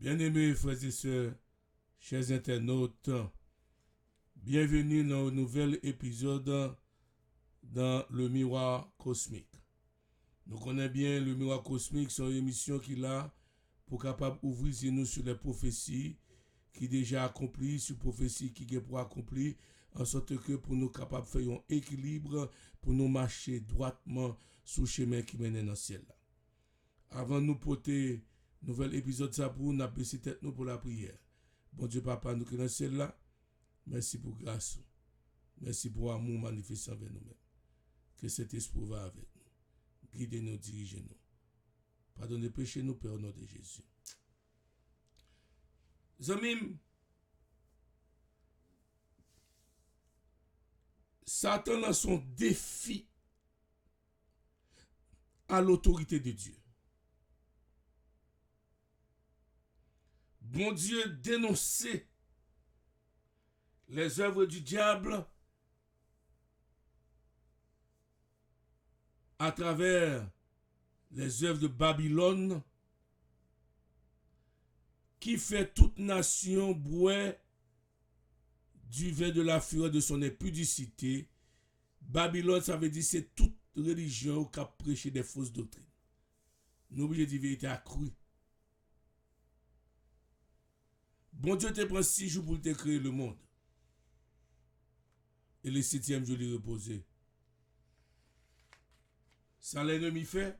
Bien-aimés frères et sœurs, chers internautes, bienvenue dans un nouvel épisode dans le Miroir Cosmique. Nous connaissons bien le Miroir Cosmique, c'est une émission qui est là pour capable ouvrir nous sur les prophéties qui déjà accomplies, sur les prophéties qui est pour accomplir, en sorte que pour nous capables de faire un équilibre, pour nous marcher droitement sur le chemin qui mène dans le ciel. Avant de nous porter nouvel épisode ça pour nous baisser tête nous pour la prière. Bon Dieu Papa, nous qui dans le ciel là, merci pour grâce. Merci pour amour manifesté envers nous-mêmes. Que cet esprit va avec nous. Guidez-nous, dirigez-nous. Pardonnez péché nous, Père, au nom de Jésus. Zamim, Satan a son défi à l'autorité de Dieu. Bon Dieu dénonçait les œuvres du diable à travers les œuvres de Babylone qui fait toute nation boire du vin de la fureur de son impudicité. Babylone, ça veut dire c'est toute religion qui a prêché des fausses doctrines. Nous oublions de vérité accrue. Bon Dieu te prend 6 jours pour te créer le monde. Et le 7e jour, il reposer. Ça l'ennemi fait.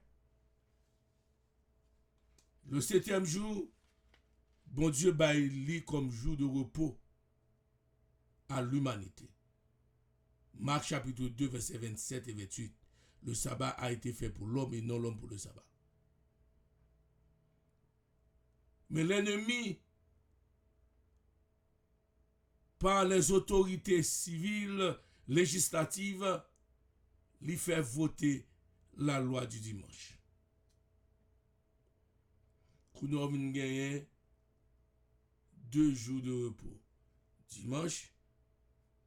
Le 7e jour, bon Dieu baille comme jour de repos à l'humanité. Marc chapitre 2, versets 27 et 28. Le sabbat a été fait pour l'homme et non l'homme pour le sabbat. Mais l'ennemi, par les autorités civiles, législatives, lui fait voter la loi du dimanche. Nous avons gagné 2 jours de repos. Dimanche,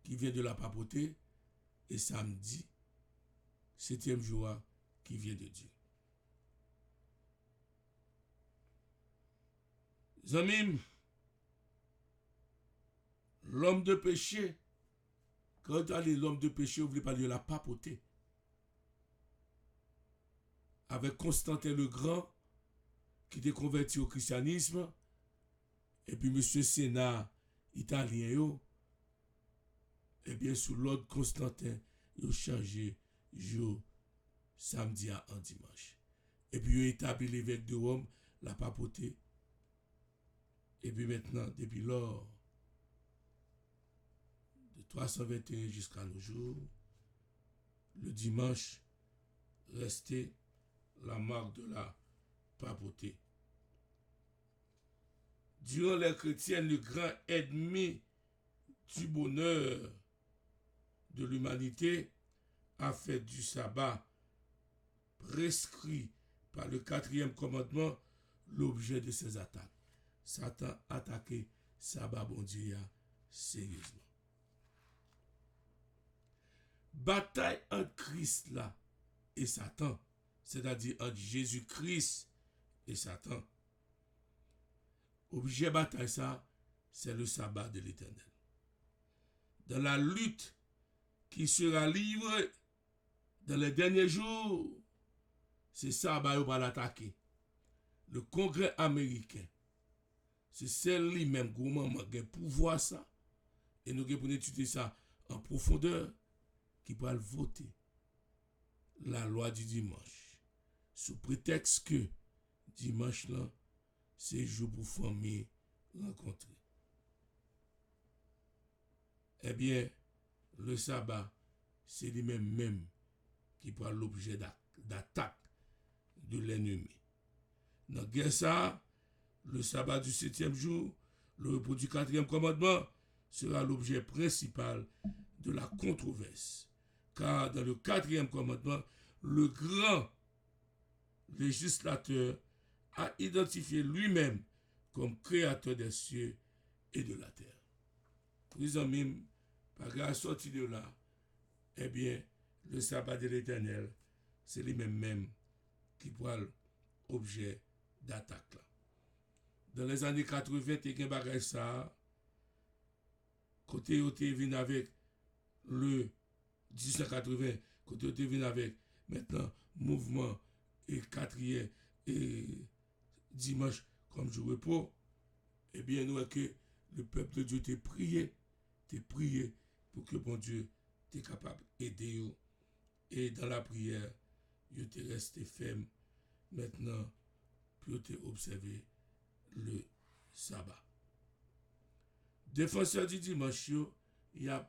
qui vient de la papauté, et samedi, 7e jour, qui vient de Dieu. Zamim, l'homme de péché, quand tu as l'homme de péché, vous voulez parler de la papauté. Avec Constantin le Grand, qui était converti au christianisme, et puis M. Sénat italien, et bien sous l'ordre Constantin, il a changé jour samedi en dimanche. Et puis il a établi l'évêque de Rome, la papauté. Et puis maintenant, depuis lors, de 321 jusqu'à nos jours, le dimanche restait la marque de la papauté. Durant les chrétiens, le grand ennemi du bonheur de l'humanité a fait du sabbat prescrit par le 4e commandement l'objet de ses attaques. Satan a attaqué sabbat bon Dieu sérieusement. Bataille entre Christ là et Satan, c'est-à-dire entre Jésus-Christ et Satan. Objet bataille ça, c'est le sabbat de l'Éternel. Dans la lutte qui sera livrée dans les derniers jours, c'est sabbat qui va l'attaquer. Le Congrès américain, c'est celle lui-même qui a pouvoir ça, et nous devons étudier ça en profondeur, qui va voter la loi du dimanche, sous prétexte que dimanche là, c'est jour pour famille rencontrer. Eh bien, le sabbat, c'est lui-même qui prend l'objet d'attaque de l'ennemi. Dans la guerre ça, le sabbat du 7e jour, le repos du 4e commandement, sera l'objet principal de la controverse. Car dans le 4e commandement, le grand législateur a identifié lui-même comme créateur des cieux et de la terre. Les amis, par grâce sortie de là, eh bien, le sabbat de l'Éternel, c'est lui-même qui prend l'objet d'attaque là. dans les années 80, tu as un bagage ça. Côté où tu venu avec le 1980, côté où tu venu avec maintenant mouvement et quatrième et dimanche comme jour repos, eh bien, nous, que le peuple de Dieu t'es prié pour que bon Dieu t'es capable d'aider. Et dans la prière, je t'es resté ferme maintenant pour te observer le sabbat. Défenseur du dimanche, il y a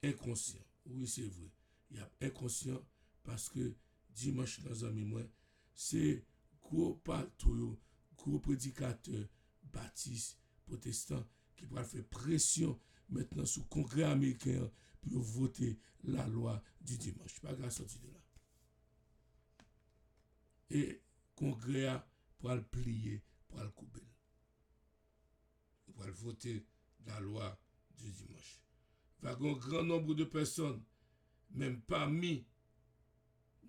inconscient. Oui, c'est vrai. Il y a inconscient parce que dimanche, dans un moi, c'est gros patrouille, gros prédicateur baptiste, protestant, qui va faire pression maintenant sur le Congrès américain pour voter la loi du dimanche. Pas grâce sorti de là. Et le Congrès pour le plier, pour le couper. Pour le voter la loi du dimanche. Il y a un grand nombre de personnes, même parmi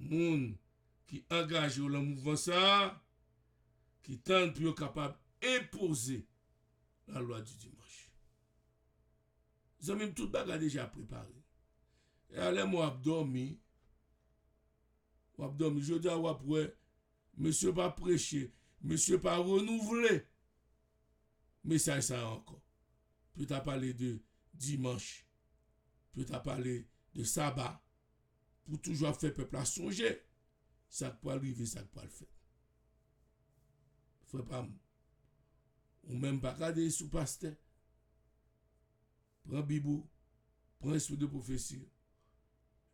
les gens qui engagent dans le mouvement ça, qui tentent pour être capable d'imposer la loi du dimanche. Ils ont même tout bagage déjà préparé. Et allez, moi, dormi. Je dis à après, monsieur pas prêcher, monsieur pas renouveler. Mais ça encore. Puis tu as parlé de dimanche. Puis tu as parlé de sabbat. Pour toujours faire peuple à songer. Ça peut arriver, ça peut le faire. Faut pas. Ou même pas garder sous pasteur. Prends Bibou. Prends esprit de prophétie.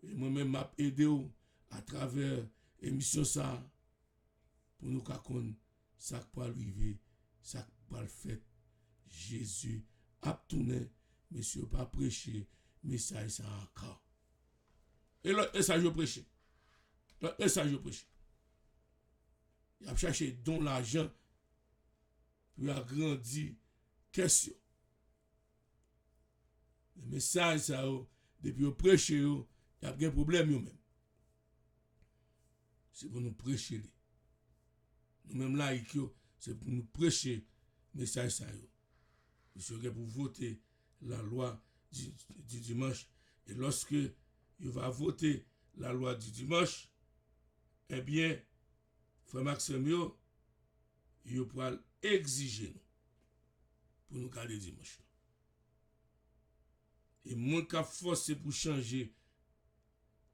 Et moi-même, m'a aidé à travers l'émission ça. Pour nous connaître ça peut arriver, ça peut le faire. Jésus a tourné, monsieur pas prêché, mais ça est encore. Et l'autre message je prêche. L'autre message je prêche. Il a cherché don l'argent pour agrandir question. Le message ça depuis prêcher, il y a un problème même. C'est pour nous prêcher. Nous-mêmes là, c'est pour nous prêcher le message ça. Monsieur pour voter la loi du dimanche. Et lorsque il va voter la loi du dimanche, eh bien, frère Maxime, il pourra exiger nous pour nous garder dimanche. Et mon cas forcé pour changer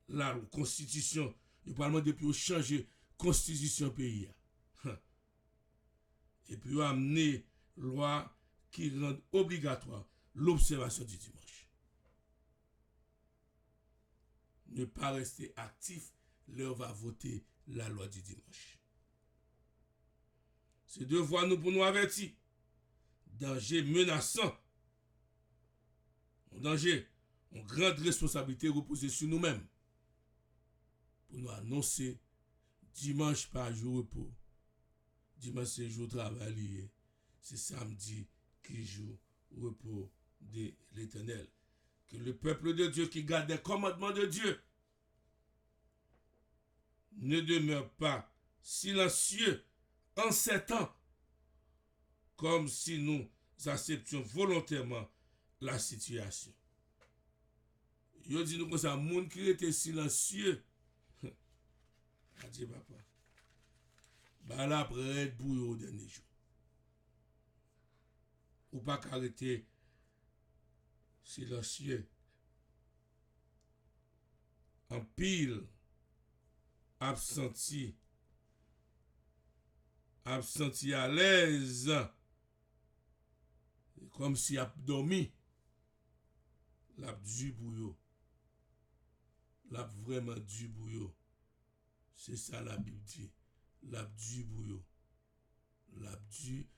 la constitution, il pourra demander pour changer la constitution pays. Et puis amener loi qui rend obligatoire l'observation du dimanche. Ne pas rester actif, l'heure va voter la loi du dimanche. C'est devoir nous pour nous avertir. Danger menaçant. Un danger, une grande responsabilité reposée sur nous-mêmes. Pour nous annoncer dimanche par jour repos. Dimanche c'est jour travail. C'est samedi qui joue repos de l'Éternel. Que le peuple de Dieu qui garde les commandements de Dieu ne demeure pas silencieux en ces temps, comme si nous acceptions volontairement la situation. Je dis nous comme ça, monde qui était silencieux, adieu papa, bah là après bouillon au dernier jour. Ou pas qu'arrêter silencieux. En pile, absenti à l'aise, comme si a dormi, l'a du bouillot, l'a vraiment du bouillot. C'est ça la Bible dit, l'a du bouillot, l'a du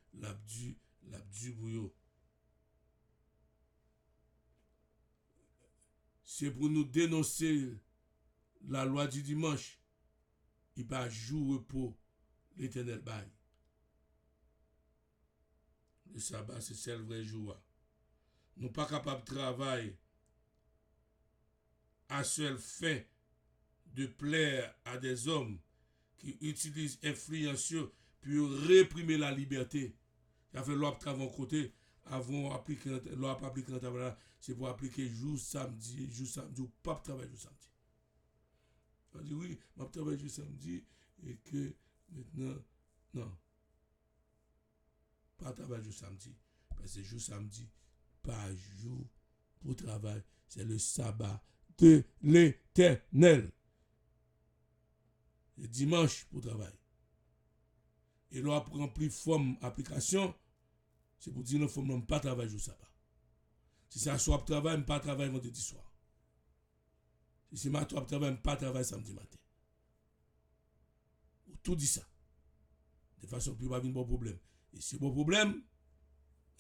bouillot. C'est pour nous dénoncer la loi du dimanche. Il va jouer repos l'Éternel bail. Le sabbat, c'est le vrai jour. Nous pas capables de travailler à seule fin de plaire à des hommes qui utilisent influencieux pour réprimer la liberté. Ça fait l'op travail côté avant appliquer l'op appliquer travail c'est pour appliquer jour samedi ou pas travail jour samedi. On dit oui, m'a travailler jour samedi et que maintenant non. Pas travail jour samedi parce que jour samedi pas jour pour travail, c'est le sabbat de l'Éternel. Le dimanche pour travail. Et là, après remplir forme application, c'est pour dire non, faut pas travailler jour sabbat. Si c'est à soir travail, pas travailler vendredi soir. Si c'est matin travail, pas travailler samedi matin. Ou tout dit ça. De façon plus pas de bon problème. Et si bon problème,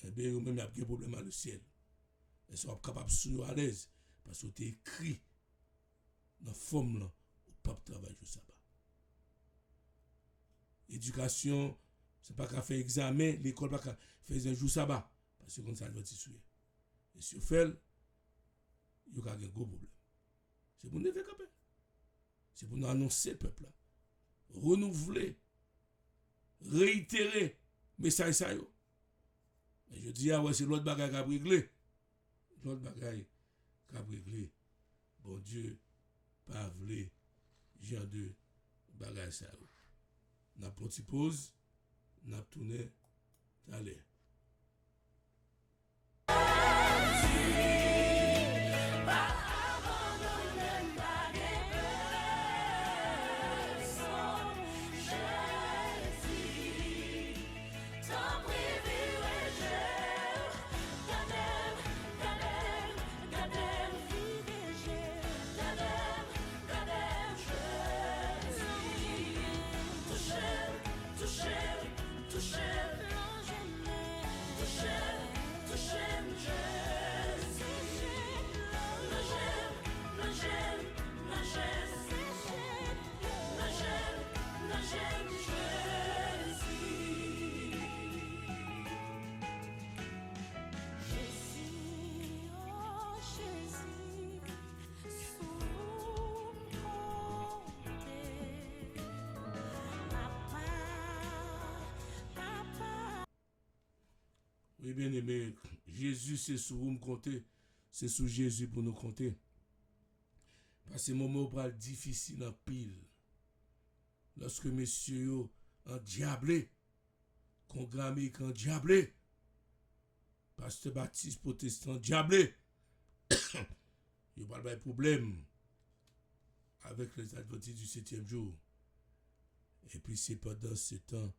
eh bien, même il y a un problème à le ciel. Et ça va capable de se à l'aise. Parce que tu écrit dans la forme là, ou pas travailler jour sabbat. Éducation, c'est pas qu'à faire examen, l'école pas qu'à faire un jour sabbat. Parce que comme ça, elle va t'y. Et si vous faites, il y a un gros problème. C'est pour nous faire camper. C'est pour nous annoncer peuple. Renouveler, réitérer, message ça yo. Et je dis, ah ouais, c'est l'autre bagaille qui a réglé. L'autre bagaille qui a réglé. Bon Dieu, pas voulu, genre de bagaille ça yo. N'a pas de pause, n'a tourné, allez. Oui, bien aimé, Jésus, c'est sur vous me compter. C'est sur Jésus pour nous compter. Parce que moment difficile en pile. Lorsque messieurs en diablé, congrammé en diablé, pasteur Baptiste protestant diablé, il n'y a pas de problème avec les adventistes du 7e jour. Et puis c'est pendant ce temps,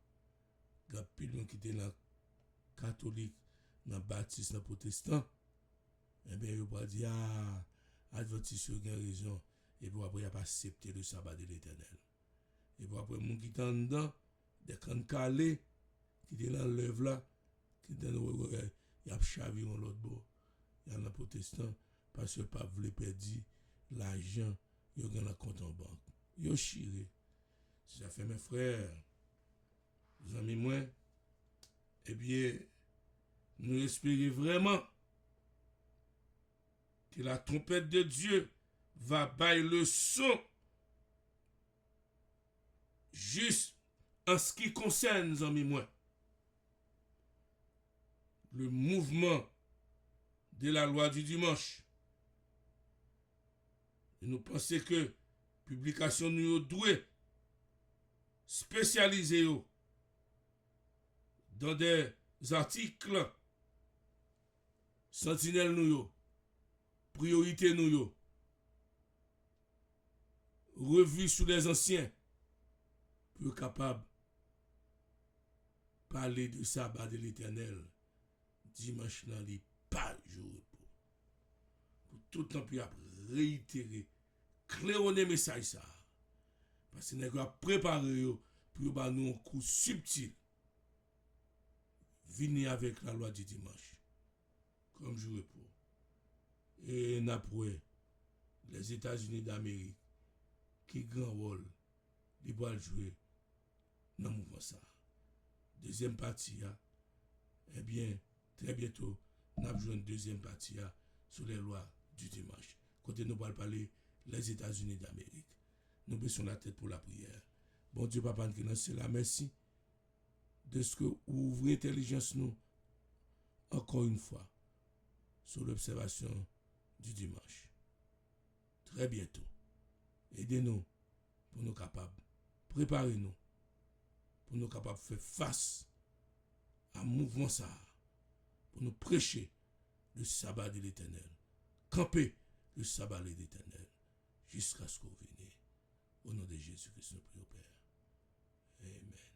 il y a pile de gens qui étaient dans catholique, dans baptiste, dans protestant, eh bien, il va dire, ah, adventiste, il a raison. Et puis après, il n'a pas accepté le sabbat de l'Éternel. Et puis après, mon qui est en dedans, des cannes calés, qui étaient dans l'œuvre là, qui étaient dans le il a chaviré dans l'autre bord. Il y a un protestant, parce que le pape voulait perdre l'argent, il y a un compte en banque. Il a chiré. Ça fait mes frères, mes amis, moi, eh bien, nous espérons vraiment que la trompette de Dieu va bailler le son juste en ce qui concerne, mes amis, moi, le mouvement de la loi du dimanche. Et nous pensons que publication nous doit spécialiser dans des articles sentinelle nous priorité nous revue sous les anciens pour être capable de parler de sabbat de l'Éternel dimanche dans les pas jour pour tout le temps puis réitérer claironner message ça parce que nous avons préparé pour nous un coup subtil venir avec la loi du dimanche comme je réponds. Et n'après les États-Unis d'Amérique qui grand rôle ils vont jouer dans le mouvement ça. Deuxième partie, eh bien, très bientôt, nous allons jouer une deuxième partie sur les lois du dimanche. Côté nous allons parler les États-Unis d'Amérique. Nous baissons la tête pour la prière. Bon Dieu, Papa, c'est la merci. de ce que ouvre l'intelligence nous, encore une fois, sur l'observation du dimanche. Très bientôt. Aidez-nous pour nous capables, préparez-nous pour nous capables de faire face à un mouvement ça, pour nous prêcher le sabbat de l'Éternel, camper le sabbat de l'Éternel, jusqu'à ce que vous veniez. Au nom de Jésus-Christ, nous prions, Père. Amen.